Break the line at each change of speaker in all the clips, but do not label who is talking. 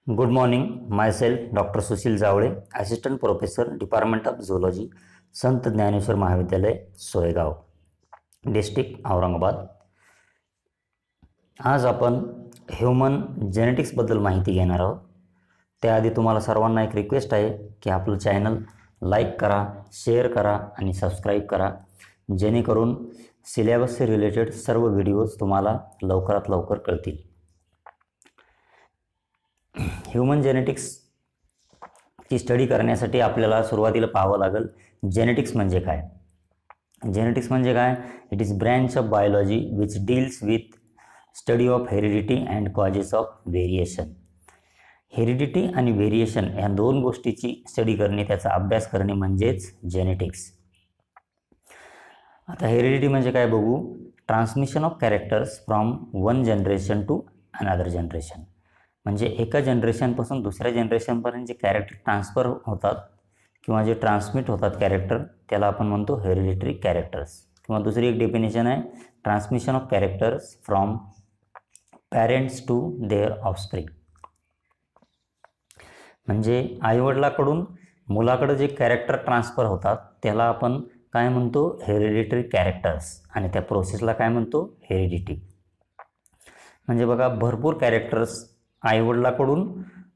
Good morning. My self doctor Sushil Jawale, assistant professor, department of zoology, संत ज्ञानेश्वर महाविद्यालय, Soygaon, district Aurangabad. आज आपण human जेनेटिक्सबद्दल माहिती घेणार आहोत. त्याआधी तुम्हाला सर्वांना एक रिक्वेस्ट आहे की आपलं चॅनल लाईक करा, शेअर करा आणि सबस्क्राईब करा, जेणेकरून सिलेबसशी रिलेटेड सर्व व्हिडिओज तुम्हाला लवकरात लवकर कळतील. ह्युमन जेनेटिक्सची स्टडी करण्यासाठी आपल्याला सुरुवातीला पाहावं लागेल जेनेटिक्स म्हणजे काय. जेनेटिक्स म्हणजे काय? It is branch of biology which deals with study of heredity and causes of variation. Heredity आणि व्हेरिएशन ह्या दोन गोष्टीची स्टडी करणे, त्याचा अभ्यास करणे म्हणजेच जेनेटिक्स. आता हेरिडिटी म्हणजे काय बघू. Transmission of characters from one generation to another generation. म्हणजे एका जनरेशनपासून दुसऱ्या जनरेशनपर्यंत जे कॅरेक्टर ट्रान्सफर होतात किंवा जे ट्रान्समिट होतात कॅरेक्टर, त्याला आपण म्हणतो हेरिडिटरी कॅरेक्टर्स. किंवा दुसरी एक डेफिनेशन आहे transmission of characters from parents to their offspring. म्हणजे आईवडिलाकडून मुलाकडे जे कॅरेक्टर ट्रान्सफर होतात त्याला आपण काय म्हणतो? Hereditary characters. आणि त्या प्रोसेसला काय म्हणतो? हेरिडिटी. म्हणजे बघा, भरपूर कॅरेक्टर्स आईवडिलाकडून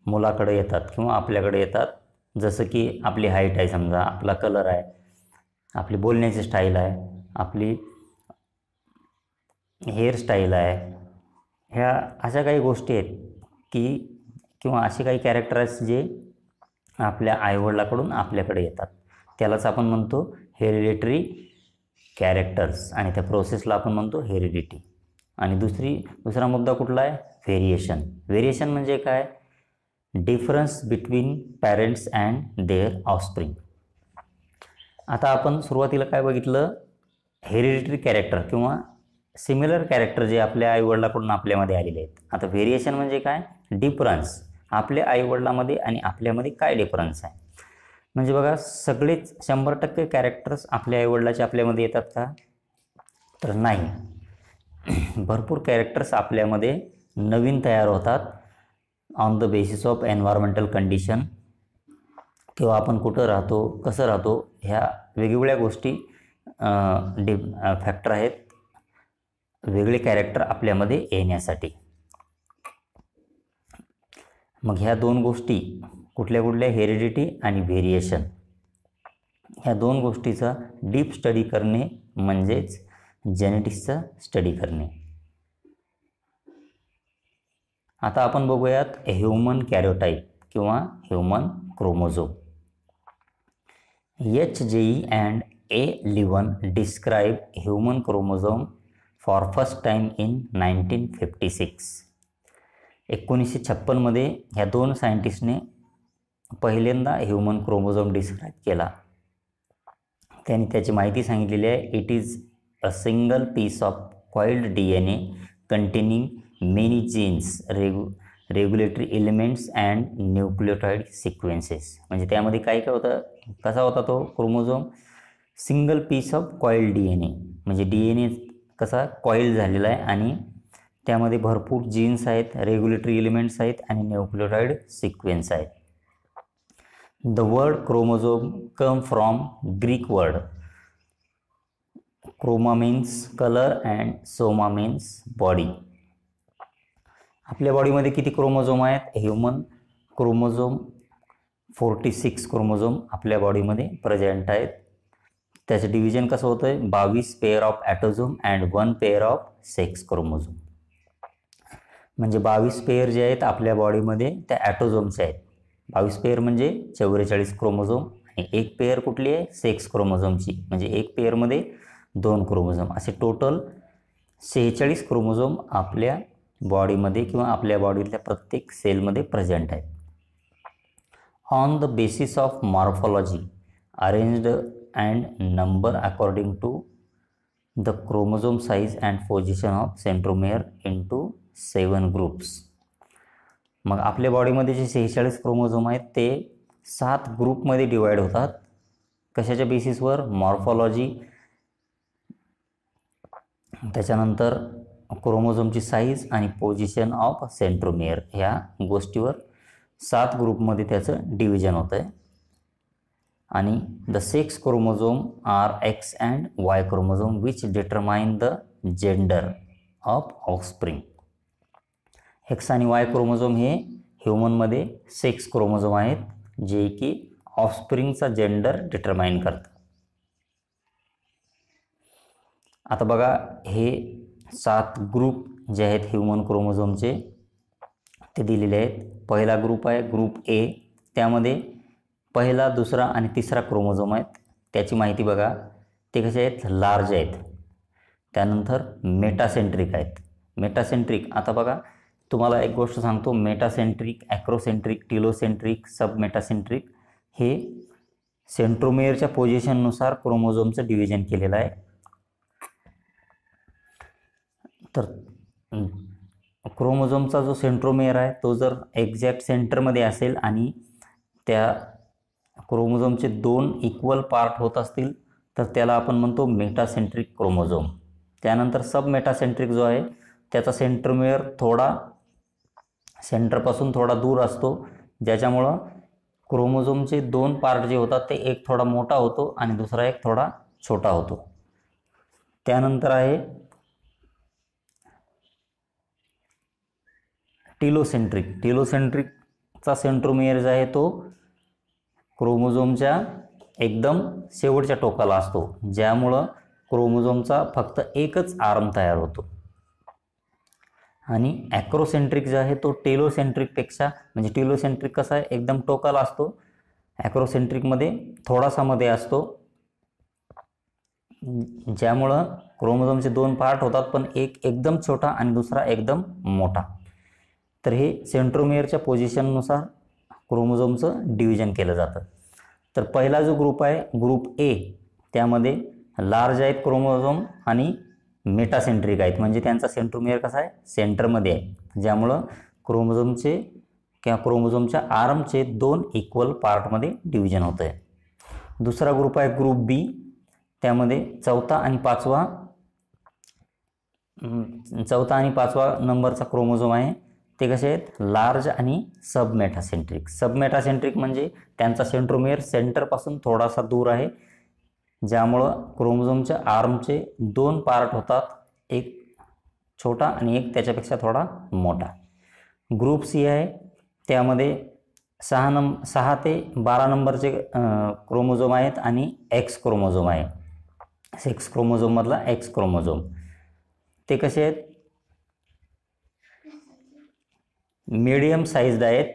मुलाकडे येतात किंवा आपल्याकडे येतात. जसं की आपली हाईट आहे, समजा आपला कलर आहे, आपली बोलण्याची स्टाईल आहे, आपली हेअरस्टाईल आहे, ह्या अशा काही गोष्टी आहेत की किंवा असे काही कॅरेक्टर आहेत जे आपल्या आईवडिलाकडून आपल्याकडे येतात. त्यालाच आपण म्हणतो हेरिडिटरी कॅरेक्टर्स आणि त्या प्रोसेसला आपण म्हणतो हेरिडिटी. आणि दुसरा मुद्दा कुठला आहे? व्हेरिएशन. व्हेरिएशन म्हणजे काय? Difference between parents and their offspring. आता आपण सुरुवातीला काय बघितलं? हेरिडिटरी कॅरेक्टर किंवा सिमिलर कॅरेक्टर जे आपल्या आईवडिलाकडून आपल्यामध्ये आलेले आहेत. आता व्हेरिएशन म्हणजे काय? डिफरन्स. आपल्या आईवडिलामध्ये आणि आपल्यामध्ये काय डिफरन्स आहे. म्हणजे बघा, सगळेच 100% कॅरेक्टर्स आपल्या आईवडिलाचे आपल्यामध्ये येतात का? तर नाही. भरपूर कॅरेक्टर्स आपल्यामध्ये नवीन तयार होतात on the basis of environmental condition, किंवा आपण कुठं राहतो, कसं राहतो, ह्या वेगवेगळ्या गोष्टी फॅक्टर आहेत वेगळे कॅरेक्टर आपल्यामध्ये येण्यासाठी. मग ह्या दोन गोष्टी कुठल्या कुठल्या? हेरिडिटी आणि व्हेरिएशन. ह्या दोन गोष्टीचा डीप स्टडी करणे म्हणजेच जेनेटिक्सचा स्टडी करणे. आता आपण बघूयात ह्युमन कॅरिओटाइप किंवा human chromosome. HJE and A. Levan describe human chromosome for first time in 1956. 1956 मध्ये ह्या दोन सायंटिस्टने पहिल्यांदा ह्युमन क्रोमोझोम डिस्क्राईब केला. त्यांनी त्याची माहिती सांगितलेली आहे. It is a single piece of coiled DNA containing many genes, regulatory elements and nucleotide sequences. म्हणजे त्यामध्ये काय काय होतं? कसा होता तो chromosome? Single piece of coiled DNA. म्हणजे DNA कसा कॉइल झालेला आहे आणि त्यामध्ये भरपूर जीन्स आहेत, रेग्युलेटरी एलिमेंट्स आहेत आणि न्यूक्लियोटाइड सिक्वेन्स आहेत. The word chromosome come from Greek word. Chroma means colour and soma means body. आपल्या बॉडीमध्ये किती क्रोमोझोम आहेत? ह्युमन क्रोमोझोम 46 क्रोमोझोम आपल्या बॉडीमध्ये प्रेझेंट आहेत. त्याचं डिव्हिजन कसं होतं आहे? 22 pair of autosome and 1 pair of sex chromosome. म्हणजे 22 पेअर जे आहेत आपल्या बॉडीमध्ये त्या ॲटोझोमचे आहेत. 22 पेअर म्हणजे 44 क्रोमोझोम आणि एक पेअर कुठली आहे? सेक्स क्रोमोझोमची. म्हणजे एक पेअरमध्ये 2 क्रोमोझोम. असे टोटल 46 क्रोमोझोम आपल्या बॉडीमध्ये किंवा आपल्या बॉडीतल्या प्रत्येक सेलमध्ये प्रेझेंट आहेत. On the basis of morphology arranged and number according to the chromosome size and position of centromere into 7 groups. मग आपल्या बॉडीमध्ये जे 46 क्रोमोझोम आहेत ते 7 ग्रुपमध्ये डिवाईड होतात. कशाच्या बेसिसवर? मॉर्फॉलॉजी, त्याच्यानंतर क्रोमोझोमची साईज आणि पोझिशन ऑफ सेंट्रोमेअर ह्या गोष्टीवर 7 ग्रुपमध्ये त्याचं डिव्हिजन होतं आहे. आणि the sex chromosome are X and Y chromosome which determine the gender of offspring. X आणि वाय क्रोमोझोम हे ह्युमनमध्ये सेक्स क्रोमोझोम आहेत, जे की ऑफस्प्रिंगचा जेंडर डिटरमाइन करतात. आता बघा, हे 7 ग्रुप जे आहेत ह्युमन क्रोमोझोमचे ते दिलेले आहेत. पहिला ग्रुप आहे ग्रुप ए, त्यामध्ये पहिला, दुसरा आणि तिसरा क्रोमोझोम आहेत. त्याची माहिती बघा, ते कसे आहेत, लार्ज आहेत. त्यानंतर मेटासेंट्रिक आहेत. मेटासेंट्रिक, आता बघा तुम्हाला एक गोष्ट सांगतो, मेटासेंट्रिक, ॲक्रोसेंट्रिक, टिलोसेंट्रिक, सब मेटासेंट्रिक हे सेंट्रोमेअरच्या पोझिशननुसार क्रोमोझोमचं डिव्हिजन केलेलं आहे. तर क्रोमोझोमचा जो सेंट्रोमेअर आहे तो जर एक्झॅक्ट सेंटरमध्ये असेल आणि त्या क्रोमोझोमचे 2 इक्वल पार्ट होत असतील तर त्याला आपण म्हणतो मेटासेंट्रिक क्रोमोझोम. त्यानंतर सब मेटासेंट्रिक जो आहे त्याचा सेंट्रोमेअर थोडा सेंटरपासून थोडा दूर असतो, ज्याच्यामुळं क्रोमोझोमचे 2 पार्ट जे होतात ते एक थोडा मोठा होतो आणि दुसरा एक थोडा छोटा होतो. त्यानंतर आहे टिलोसेंट्रिक. टिलोसेंट्रिकचा सेंट्रोमेअर जो आहे तो क्रोमोझोमच्या एकदम शेवटच्या टोकाला असतो, ज्यामुळं क्रोमोझोमचा फक्त एकच आर्म तयार होतो. आणि ॲक्रोसेंट्रिक जो आहे तो टेलोसेंट्रिकपेक्षा, म्हणजे टिलोसेंट्रिक कसा आहे एकदम टोकाला असतो, ॲक्रोसेंट्रिकमध्ये थोडासा मध्ये असतो, ज्यामुळं क्रोमोझोमचे 2 पार्ट होतात, पण एक एकदम छोटा आणि दुसरा एकदम मोठा. तर हे सेंट्रोमेअरच्या पोझिशननुसार क्रोमोझोमचं डिव्हिजन केलं जातं. तर पहिला जो ग्रुप आहे ग्रुप ए, त्यामध्ये लार्ज आहेत क्रोमोझोम आणि मेटासेंट्रिक आहेत, म्हणजे त्यांचा सेंट्रोमेअर कसा आहे, सेंटरमध्ये आहे, ज्यामुळं क्रोमोझोमचे किंवा क्रोमोझोमच्या आर्मचे 2 इक्वल पार्टमध्ये डिव्हिजन होतं आहे. दुसरा ग्रुप आहे ग्रुप बी, त्यामध्ये चौथा आणि पाचवा नंबरचा क्रोमोझोम आहे. ते कसे आहेत, लार्ज आणि सब मेटासेंट्रिक. सब मेटासेंट्रिक म्हणजे त्यांचा सेंट्रोमेअर सेंटरपासून थोडासा दूर आहे, ज्यामुळं क्रोमोझोमच्या आर्मचे 2 पार्ट होतात, एक छोटा आणि एक त्याच्यापेक्षा थोडा मोठा. ग्रुप सी आहे, त्यामध्ये 6 ते 12 नंबरचे क्रोमोझोम आहेत आणि एक्स क्रोमोझोम आहे. सेक्स क्रोमोझोममधला एक्स क्रोमोझोम. ते कसे आहेत, मीडियम साईज्ड आहेत,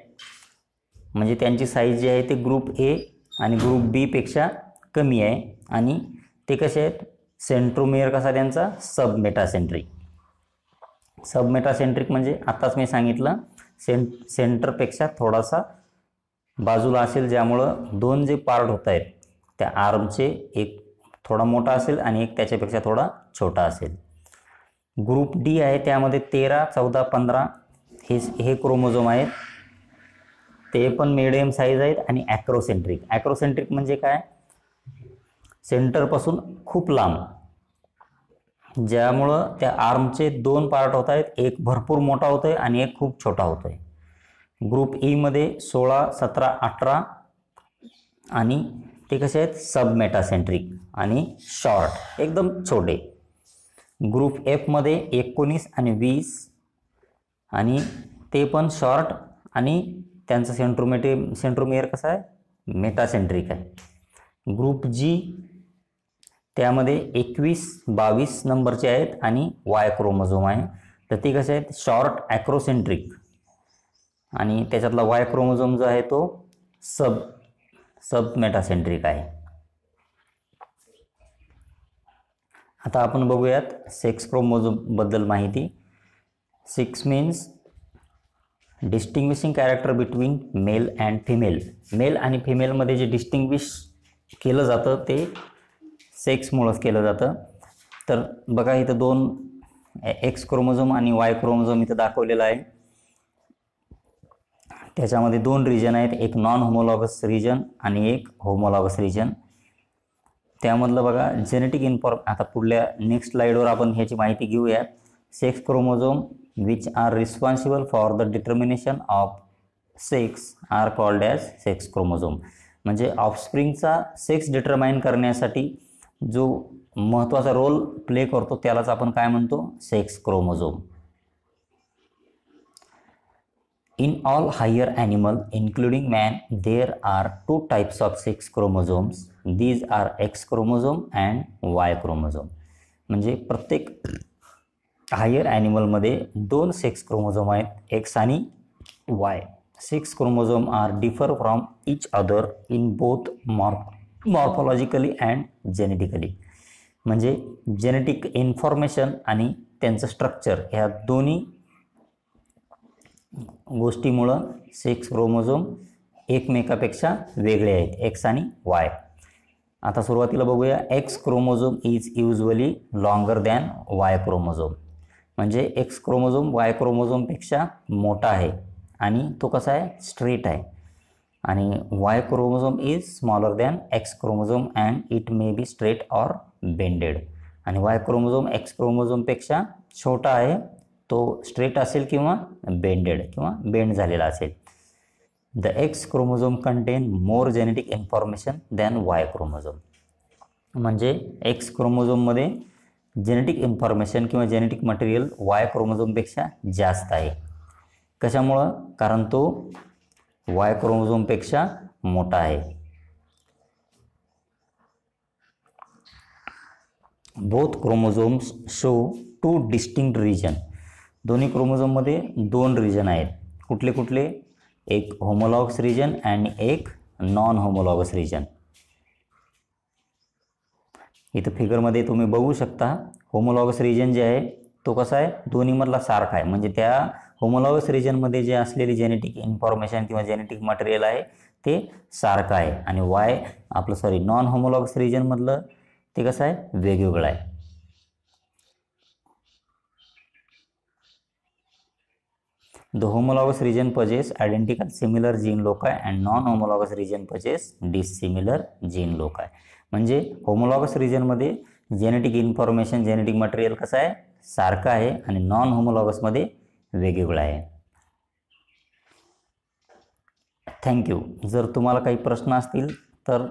म्हणजे त्यांची साईज जी आहे ते ग्रुप ए आणि ग्रुप बी पेक्षा कमी आहे. आणि ते कसे आहेत, सेंट्रोमेअर कसा त्यांचा सब मेटासेंट्रिक. सब मेटासेंट्रिक म्हणजे आत्ताच मी सांगितलं, सेंटरपेक्षा थोडासा बाजूला असेल, ज्यामुळं 2 जे पार्ट होत आहेत त्या आर्मचे एक थोडा मोठा असेल आणि एक त्याच्यापेक्षा थोडा छोटा असेल. ग्रुप डी आहे, त्यामध्ये 13, 14, 15 हे क्रोमोझोम आहेत. ते पण मिडियम साईज आहेत आणि ॲक्रोसेंट्रिक. ॲक्रोसेंट्रिक म्हणजे काय, सेंटरपासून खूप लांब, ज्यामुळं त्या आर्मचे 2 पार्ट होत आहेत, एक भरपूर मोठा होतो आहे आणि एक खूप छोटा होतो आहे. ग्रुप ईमध्ये 16, 17, 18 आणि ते कसे आहेत, सब मेटासेंट्रिक आणि शॉर्ट, एकदम छोटे. ग्रुप एफमध्ये 19 आणि 20 आणि ते पण शॉर्ट आणि त्यांचं सेंट्रोमेअर कसा आहे, मेटासेंट्रिक आहे. ग्रुप जी, त्यामध्ये 21, 22 नंबरचे आहेत आणि वाय क्रोमोझोम आहे. तर ते कसे आहेत, शॉर्ट ॲक्रोसेंट्रिक आणि त्याच्यातला वाय क्रोमोझोम जो आहे तो सब मेटासेंट्रिक आहे. आता आपण बघूयात सेक्स क्रोमोझोमबद्दल माहिती. 6 means distinguishing character between male and female. Male आणि फिमेलमध्ये जे डिस्टिंग्विश केलं जातं ते सेक्समुळंच केलं जातं. तर बघा, इथं 2 एक्स क्रोमोझोम आणि वाय क्रोमोझोम इथं दाखवलेलं आहे. त्याच्यामध्ये 2 रिजन आहेत, एक नॉन होमोलॉगस रिजन आणि एक होमोलॉगस रिजन. त्यामधलं बघा जेनेटिक आता पुढल्या नेक्स्ट स्लाईडवर आपण ह्याची माहिती घेऊयात. Sex chromosome which are responsible for the determination of sex are called as sex chromosome. म्हणजे ऑफस्प्रिंगचा सेक्स डिटरमाइन करण्यासाठी जो महत्त्वाचा रोल प्ले करतो त्यालाच आपण काय म्हणतो, sex chromosome. In all higher animal, including man, there are two types of sex chromosomes. These are X chromosome and Y chromosome. म्हणजे प्रत्येक हायर ॲनिमलमध्ये दोन सेक्स क्रोमोझोम आहेत, एक्स आणि Y. Sex chromosome are differ from each other in both morphologically and genetically. म्हणजे genetic information आणि त्यांचं structure ह्या दोन्ही गोष्टीमुळं सेक्स क्रोमोझोम एकमेकापेक्षा वेगळे आहेत, एक्स आणि वाय. आता सुरुवातीला बघूया, x chromosome is usually longer than Y chromosome. म्हणजे एक्स क्रोमोझोम वाय क्रोमोझोमपेक्षा मोठा आहे आणि तो कसा आहे, स्ट्रेट आहे. आणि Y chromosome is smaller than x chromosome and it may be straight or bended. आणि वाय क्रोमोझोम एक्स क्रोमोझोमपेक्षा छोटा आहे, तो स्ट्रेट असेल किंवा बेंडेड किंवा बेंड झालेला असेल. The X chromosome contain more genetic information than Y chromosome. म्हणजे एक्स क्रोमोझोममध्ये जेनेटिक इन्फॉर्मेशन किंवा जेनेटिक मटेरियल वाय क्रोमोझोमपेक्षा जास्त आहे. कशामुळं, कारण तो वाय क्रोमोझोमपेक्षा मोठा आहे. Both chromosomes show two distinct region. दोन्ही क्रोमोझोममध्ये दोन रिजन आहेत. कुठले कुठले, एक होमोलॉगस रिजन आणि एक नॉन होमोलॉगस रिजन. इथं फिगरमध्ये तुम्ही बघू शकता, होमोलॉगस रिजन जे आहे तो कसा आहे, दोन्हीमधला सारखा आहे. म्हणजे त्या होमोलॉगस रिजनमध्ये जे असलेली जेनेटिक इन्फॉर्मेशन किंवा जेनेटिक मटेरियल आहे ते सारखं आहे. आणि नॉन होमोलॉगस रिजनमधलं ते कसं आहे, वेगवेगळं आहे. The homologous region possess identical similar gene loci and non-homologous region possess dissimilar gene loci. म्हणजे होमोलॉगस रिजनमध्ये जेनेटिक इन्फॉर्मेशन जेनेटिक मटेरियल कसं आहे, सारखं आहे आणि नॉन होमोलॉगसमध्ये वेगवेगळं आहे. थँक्यू. जर तुम्हाला काही प्रश्न असतील तर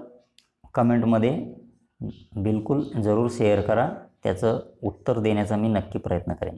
कमेंटमध्ये बिलकुल जरूर शेअर करा, त्याचं उत्तर देण्याचा मी नक्की प्रयत्न करेन.